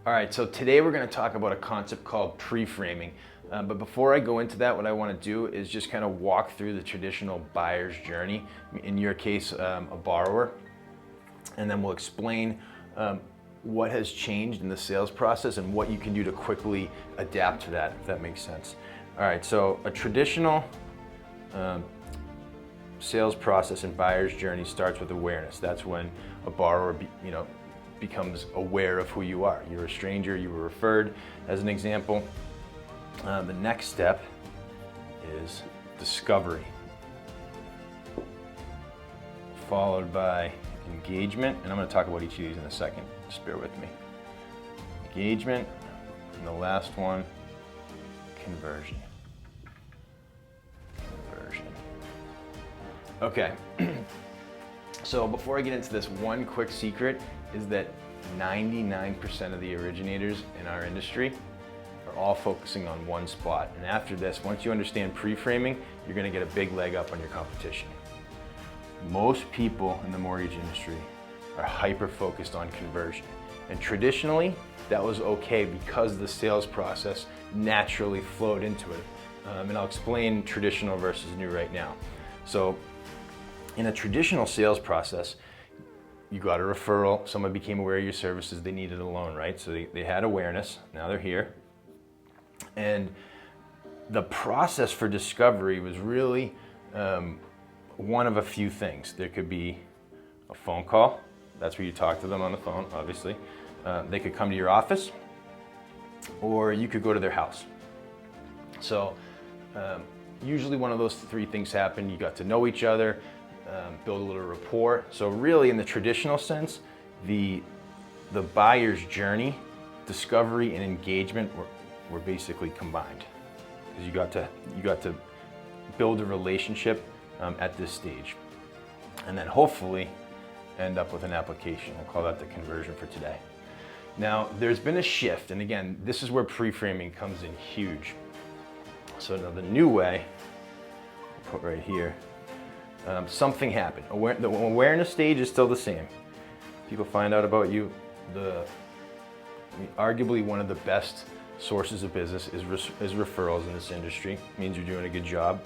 All right, so today we're going to talk about a concept called pre-framing. But before I go into that, what I want to do is just kind of walk through the traditional buyer's journey, in your case, a borrower, and then we'll explain what has changed in the sales process and what you can do to quickly adapt to that, if that makes sense. All right, so a traditional sales process and buyer's journey starts with awareness. That's when a borrower becomes aware of who you are. You're a stranger, you were referred, as an example. The next step is discovery, followed by engagement, and I'm going to talk about each of these in a second. Just bear with me. Engagement, and the last one, conversion. Okay, so before I get into this, one quick secret is that 99% of the originators in our industry are all focusing on one spot. And after this, once you understand pre-framing, you're gonna get a big leg up on your competition. Most people in the mortgage industry are hyper-focused on conversion. And traditionally, that was okay because the sales process naturally flowed into it. And I'll explain traditional versus new right now. So in a traditional sales process, you got a referral, someone became aware of your services, they needed a loan, right? So they had awareness, now they're here. And the process for discovery was really one of a few things. There could be a phone call, that's where you talk to them on the phone, obviously. They could come to your office, or you could go to their house. So usually one of those three things happen. You got to know each other, build a little rapport. So really in the traditional sense, the buyer's journey, discovery and engagement were basically combined. Because you got to build a relationship at this stage. And then hopefully end up with an application. We'll call that the conversion for today. Now there's been a shift, and again, this is where pre-framing comes in huge. So now the new way, I'll put right here, something happened. The awareness stage is still the same. People find out about you. Arguably one of the best sources of business is referrals in this industry. It means you're doing a good job,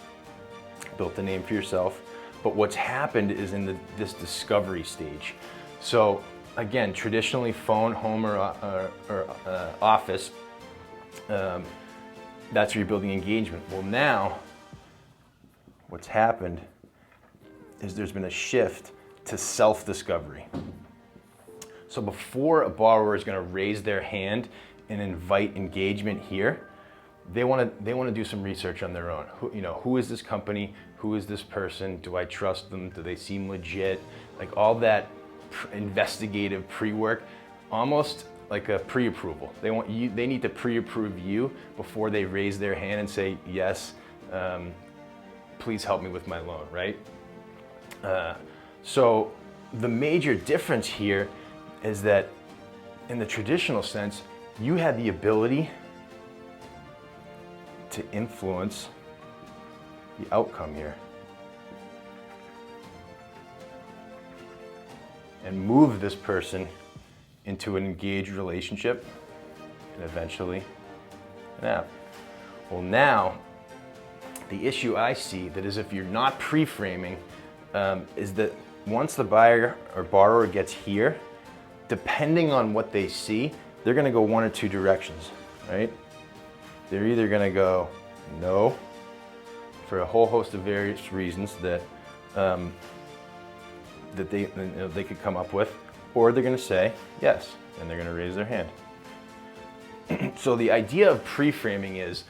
built a name for yourself. But what's happened is in this discovery stage. So again, traditionally phone, home, or office, that's where you're building engagement. Well now, what's happened is there's been a shift to self-discovery. So before a borrower is going to raise their hand and invite engagement here, they want to do some research on their own. Who is this company? Who is this person? Do I trust them? Do they seem legit? Like all that investigative pre-work, almost like a pre-approval. They need to pre-approve you before they raise their hand and say, yes, please help me with my loan, right? So the major difference here is that in the traditional sense, you had the ability to influence the outcome here and move this person into an engaged relationship and eventually an app. Well now, the issue I see that is if you're not pre-framing is that once the buyer or borrower gets here, depending on what they see, they're gonna go one or two directions, right? They're either gonna go no, for a whole host of various reasons that they could come up with, or they're gonna say yes, and they're gonna raise their hand. So the idea of pre-framing is,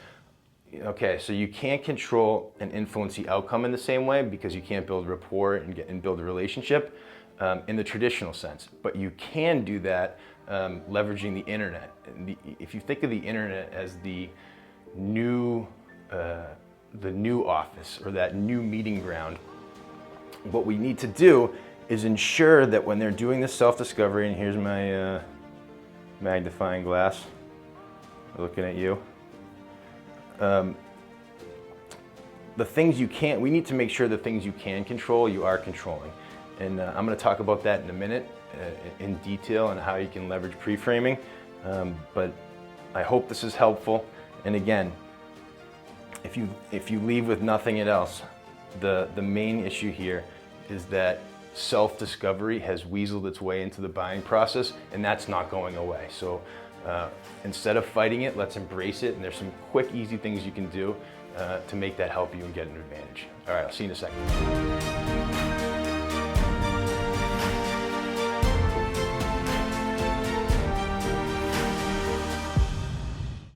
okay, so you can't control and influence the outcome in the same way because you can't build rapport and build a relationship in the traditional sense. But you can do that leveraging the internet. If you think of the internet as the new office or that new meeting ground, what we need to do is ensure that when they're doing this self-discovery, and here's my magnifying glass looking at you, we need to make sure the things you can control, you are controlling. And I'm going to talk about that in a minute in detail and how you can leverage pre-framing. But I hope this is helpful. And again, if you leave with nothing else, the main issue here is that self-discovery has weaseled its way into the buying process, and that's not going away. So instead of fighting it, let's embrace it. And there's some quick, easy things you can do to make that help you and get an advantage. All right, I'll see you in a second.